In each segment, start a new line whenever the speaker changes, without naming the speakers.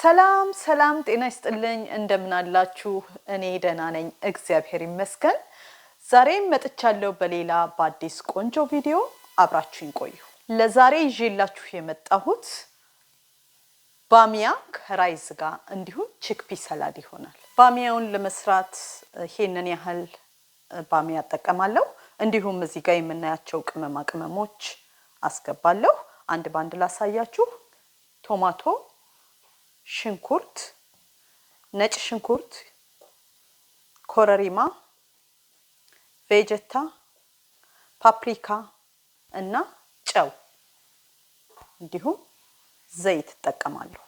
ሰላም ሰላም ጤና ይስጥልኝ እንደምን አላችሁ እኔ ደህና ነኝ እግዚአብሔር ይመስገን ዛሬም መጥቻለሁ በሌላ በአዲስ ቆንጆ ቪዲዮ አብራችሁኝ ቆዩ ለዛሬ ይዤላችሁ የመጣሁት ባሚያ ከራይዝ ጋር እንዲሁም ቺክፒ ሰላድ ይሆናል ባሚያውን ለመስራት ይሄንን ያህል ባሚያ ተጠቀማለሁ እንዲሁም እዚህ ጋር የምናያቸው ቅመሞች አስገባለሁ አንድ ባንድ ላሳያችሁ ቶማቶ ሽንኩርት ነጭ ሽንኩርት ኮረሪማ ቬጀታ ፓፕሪካ እና ጨው እንዲሁም ዘይት ተጠቀማለሁ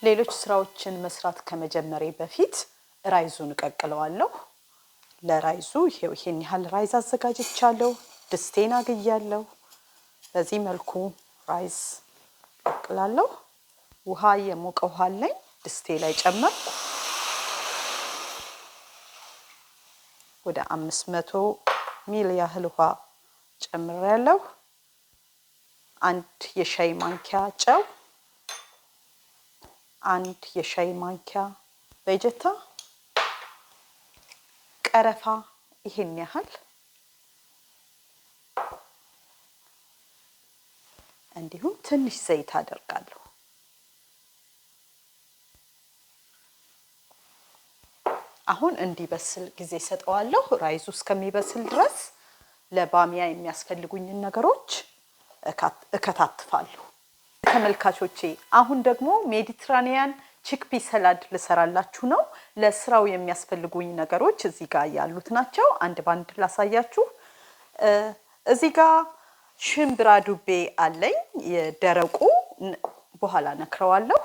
ሌሎች ስራዎችን መስራት ከመጀመሪያ በፊት ራይዙን ቀቅለዋለሁ ለራይዙ ይሄን ያህል ራይዝ አዘጋጅቻለሁ ድስቴን አግያለሁ በዚህ መልኩ ራይዝ ቀቅላለሁ ውሃ የሞቀ ውሃ ላይ ድስቴ ላይ ጨመርኩ ወደ 500 ሚሊ ያህል ውሃ ጨምሬያለሁ አንድ የሻይ ማንኪያ ጨው አንድ የሻይ ማንኪያ ቬጀታ ቀረፋ ይሄን ያህል እንዲሁም ትንሽ ዘይት አደርጋለሁ አሁን እንዲበስል ጊዜ ሰጠዋለሁ ራይዙ እስከሚበስል ድረስ ለባሚያ የሚያስፈልጉኝ ነገሮች እከታትፋለሁ ተመልካቾቼ አሁን ደግሞ ሜዲትራኒያን ቺክፒ ሰላድ ልሰራላችሁ ነው ለስራው የሚያስፈልጉኝ ነገሮች እዚህ ጋር ያሉት ናቸው አንድ ባንድ ላሳያችሁ እዚህ ጋር ሽምብራ ዱቤ አለኝ የደረቁ በኋላ ነክረዋለሁ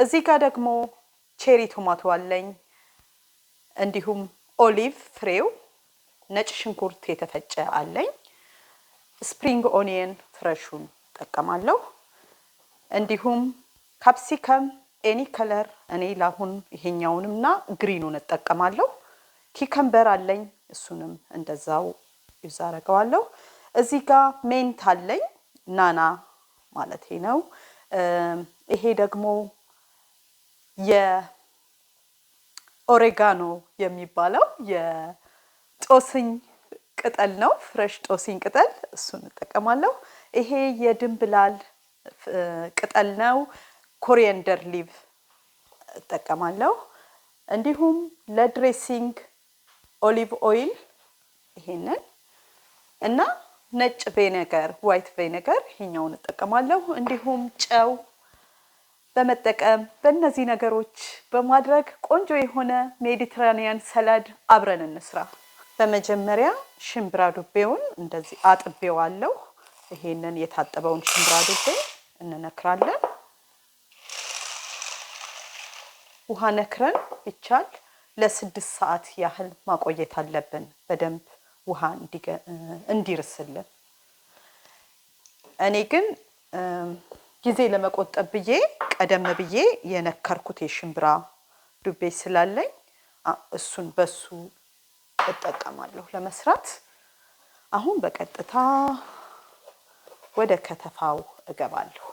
እዚህ ጋር ደግሞ ቼሪ ቶማቶ አለኝ እንዲሁም ኦሊቭ ፍሬው ነጭ ሽንኩርት የተፈጨ አለኝ ስፕሪንግ ኦኒየን ፍሬሹን ተጠቀማለሁ እንዲሁም ካፕሲከም ኤኒ ከለር እኔ ላሁን ይሄኛውንምና ግሪኑን ተጠቀማለሁ ኪከምበር አለኝ እሱንም እንደዛው ይዛረጋዋለሁ እዚህ ጋር ሜንት አለኝ ናና ማለት ነው ይሄ ደግሞ ኦሬጋኖ የሚባለው የጦስኝ ቅጠል ነው ፍሬሽ ጦስኝ ቅጠል እሱን ተጠቀማለሁ ይሄ የድንብላል ቅጠል ነው ኮሪያንደር ሊቭ ተጠቀማለሁ እንዲሁም ለድሬሲንግ ኦሊቭ ኦይል ይሄንን እና ነጭ ቪኔጋር ዋይት ቪኔጋር ይሄኛውን ተጠቀማለሁ እንዲሁም ጨው በመጠቀም በእነዚህ ነገሮች በማድረግ ቆንጆ የሆነ ሜዲትራኒያን ሰላድ አብረን እንስራ በመጀመሪያ ሽምብራ ዱቤውን እንደዚህ አጥቤዋለሁ ይሄንን የታጠበውን ሽምብራ ዱቤ እንነክራለን ውሃ ነክረን ይቻል ለ6 ሰዓት ያህል ማቆየት አለብን በደንብ ውሃ እንዲርስልን እኔ ግን ጊዜ ለመቆጠብ ብዬ ቀደም ብዬ የነከርኩት የሽምብራ ዱቤ ስላለኝ እሱን በሱ እጠቀማለሁ ለመስራት አሁን በቀጥታ ወደ ከተፋው እገባለሁ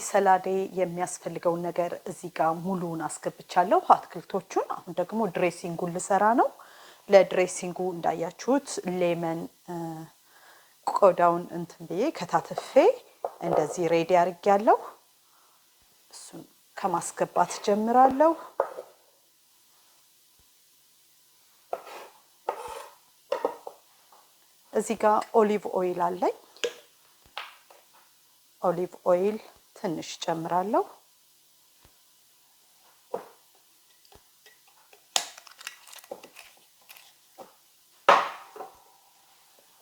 ሰላዴ የሚያስፈልገውን ነገር እዚህ ጋር ሙሉውን አስገብቻለሁ አትክልቶቹን። አሁን ደግሞ ድሬሲንጉን ልሰራ ነው። ለድሬሲንጉ እንዳያችሁት ሌመን ቆዳውን እንትን ብዬ ከታተፌ እንደዚህ ሬዲ አድርጌያለሁ። እሱን ከማስገባት ጀምራለሁ። እዚህ ጋር ኦሊቭ ኦይል አለኝ። ኦሊቭ ኦይል ትንሽ ጨምራለሁ።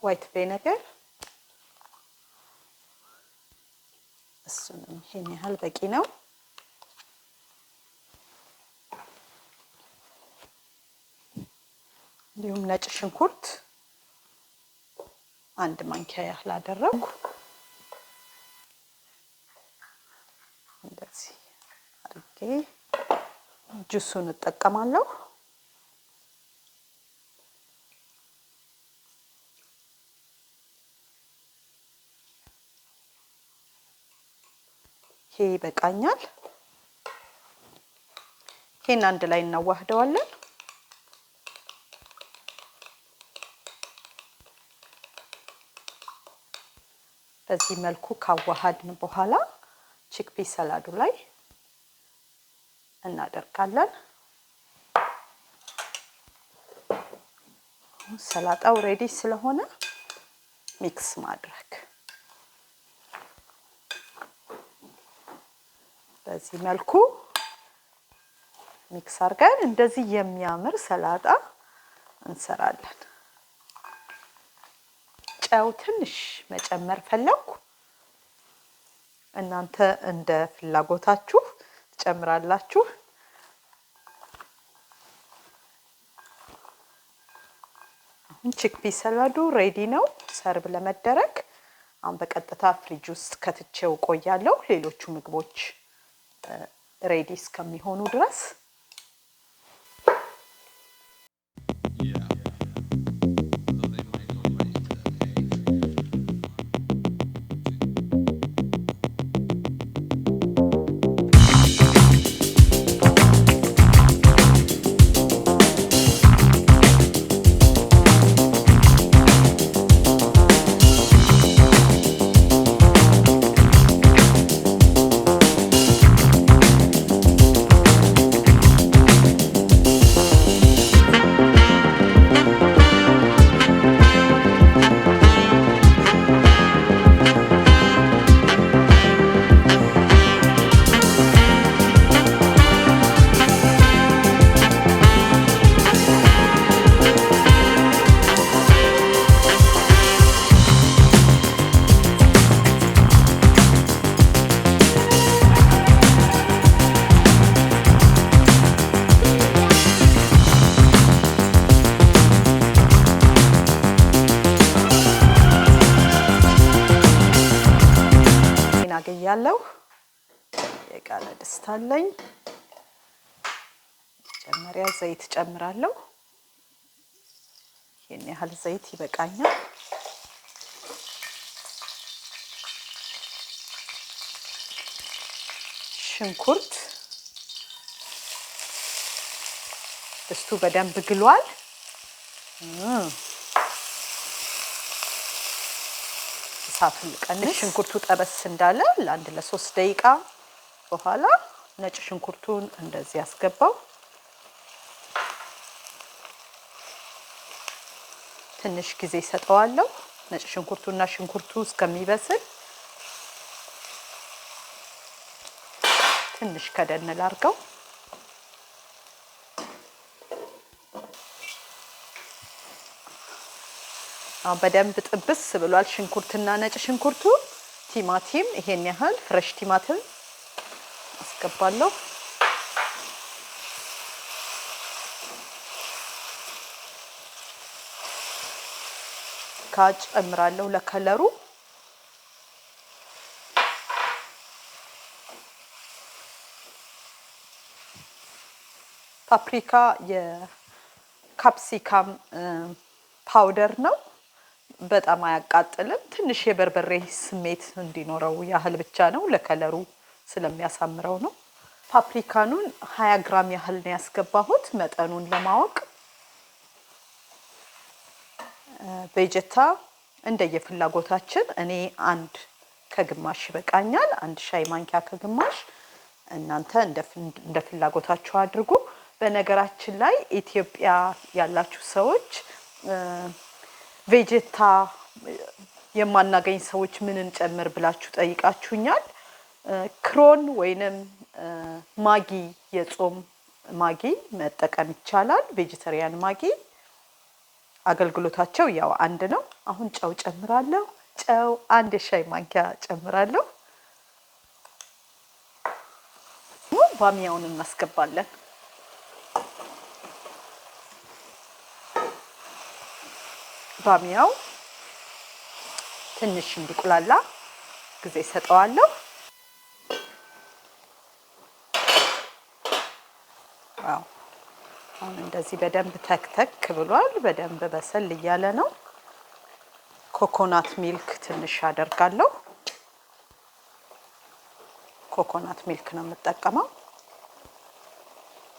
ዋይት ቪኔጋር እሱንም ይሄን ያህል በቂ ነው። እንዲሁም ነጭ ሽንኩርት አንድ ማንኪያ ያህል አደረኩ። እንደዚህ አድርጌ ጁሱን እጠቀማለሁ። ይሄ ይበቃኛል። ይሄን አንድ ላይ እናዋህደዋለን። በዚህ መልኩ ካዋሃድን በኋላ ቺክፒ ሰላዱ ላይ እናደርጋለን። ሰላጣው ሬዲ ስለሆነ ሚክስ ማድረግ። በዚህ መልኩ ሚክስ አድርገን እንደዚህ የሚያምር ሰላጣ እንሰራለን። ጨው ትንሽ መጨመር ፈለኩ። እናንተ እንደ ፍላጎታችሁ ትጨምራላችሁ። አሁን ቺክፒ ሰላዱ ሬዲ ነው ሰርቭ ለመደረግ። አሁን በቀጥታ ፍሪጅ ውስጥ ከትቼው ቆያለሁ ሌሎቹ ምግቦች ሬዲ እስከሚሆኑ ድረስ። ያለው የጋለ ድስት አለኝ። መጀመሪያ ዘይት ጨምራለሁ። ይሄን ያህል ዘይት ይበቃኛል። ሽንኩርት ድስቱ በደንብ ግሏል። እሳቱን ቀንሽ። ሽንኩርቱ ጠበስ እንዳለ ለአንድ ለ3 ደቂቃ በኋላ ነጭ ሽንኩርቱን እንደዚህ አስገባው። ትንሽ ጊዜ ሰጠዋለሁ ነጭ ሽንኩርቱና ሽንኩርቱ እስከሚበስል። ትንሽ ከደን ላድርገው። በደንብ ጥብስ ብሏል ሽንኩርትና ነጭ ሽንኩርቱ። ቲማቲም ይሄን ያህል ፍሬሽ ቲማቲም አስገባለሁ። ካጭ ጨምራለሁ ለከለሩ። ፓፕሪካ የካፕሲካም ፓውደር ነው። በጣም አያቃጥልም። ትንሽ የበርበሬ ስሜት እንዲኖረው ያህል ብቻ ነው ለከለሩ ስለሚያሳምረው ነው። ፓፕሪካኑን 20 ግራም ያህል ነው ያስገባሁት መጠኑን ለማወቅ። ቬጀታ እንደየፍላጎታችን እኔ አንድ ከግማሽ ይበቃኛል፣ አንድ ሻይ ማንኪያ ከግማሽ። እናንተ እንደ ፍላጎታችሁ አድርጉ። በነገራችን ላይ ኢትዮጵያ ያላችሁ ሰዎች ቬጀታ የማናገኝ ሰዎች ምን እንጨምር ብላችሁ ጠይቃችሁኛል። ክሮን ወይንም ማጊ የጾም ማጊ መጠቀም ይቻላል። ቬጀተሪያን ማጊ አገልግሎታቸው ያው አንድ ነው። አሁን ጨው ጨምራለሁ። ጨው አንድ ሻይ ማንኪያ ጨምራለሁ። ባሚያውን እናስገባለን። ባሚያው ትንሽ እንዲቁላላ ጊዜ ሰጠዋለሁ። ዋው አሁን እንደዚህ በደንብ ተክተክ ብሏል። በደንብ በሰል እያለ ነው። ኮኮናት ሚልክ ትንሽ አደርጋለሁ። ኮኮናት ሚልክ ነው የምጠቀመው።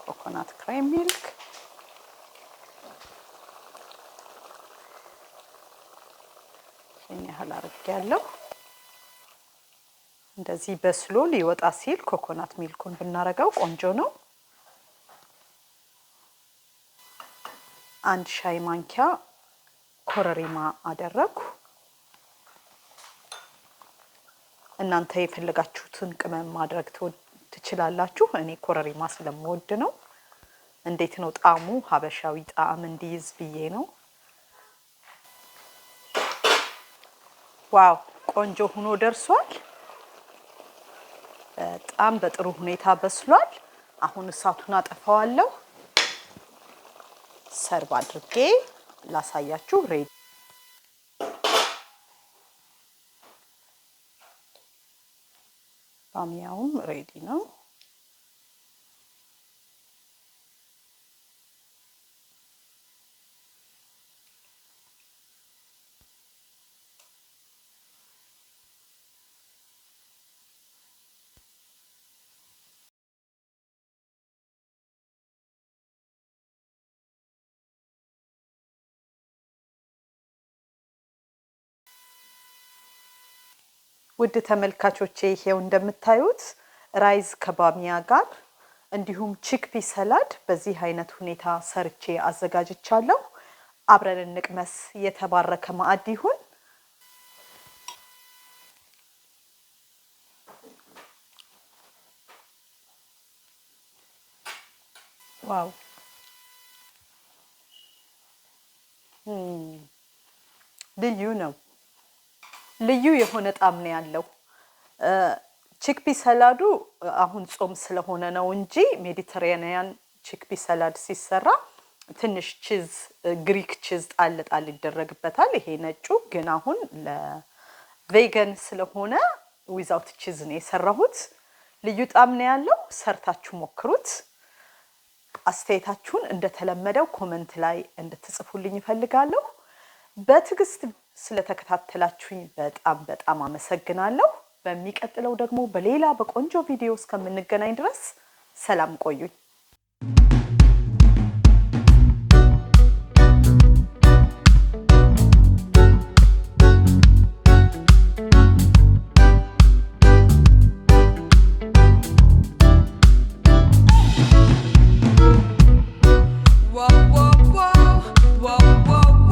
ኮኮናት ክሬም ሚልክ ያህል አድርጌያለሁ። እንደዚህ በስሎ ሊወጣ ሲል ኮኮናት ሚልኩን ብናረጋው ቆንጆ ነው። አንድ ሻይ ማንኪያ ኮረሪማ አደረኩ። እናንተ የፈለጋችሁትን ቅመም ማድረግ ትችላላችሁ። እኔ ኮረሪማ ስለምወድ ነው። እንዴት ነው ጣዕሙ ሀበሻዊ ጣዕም እንዲይዝ ብዬ ነው። ዋው ቆንጆ ሆኖ ደርሷል። በጣም በጥሩ ሁኔታ በስሏል። አሁን እሳቱን አጠፋዋለሁ። ሰርቭ አድርጌ ላሳያችሁ። ሬዲ ባሚያውም ሬዲ ነው። ውድ ተመልካቾቼ ይሄው እንደምታዩት ራይዝ ከባሚያ ጋር እንዲሁም ቺክፒ ሰላድ በዚህ አይነት ሁኔታ ሰርቼ አዘጋጅቻለሁ። አብረን እንቅመስ። የተባረከ ማዕድ ይሁን። ዋው ልዩ ነው። ልዩ የሆነ ጣዕም ነው ያለው። ቺክፒ ሰላዱ አሁን ጾም ስለሆነ ነው እንጂ ሜዲተራኒያን ቺክፒ ሰላድ ሲሰራ ትንሽ ቺዝ ግሪክ ቺዝ ጣል ጣል ይደረግበታል። ይሄ ነጩ ግን አሁን ለቬጋን ስለሆነ ዊዛውት ቺዝ ነው የሰራሁት። ልዩ ጣዕም ነው ያለው። ሰርታችሁ ሞክሩት። አስተያየታችሁን እንደተለመደው ኮሜንት ላይ እንድትጽፉልኝ እፈልጋለሁ። በትዕግስት ስለተከታተላችሁኝ በጣም አመሰግናለሁ። በሚቀጥለው ደግሞ በሌላ በቆንጆ ቪዲዮ እስከምንገናኝ ድረስ ሰላም ቆዩኝ።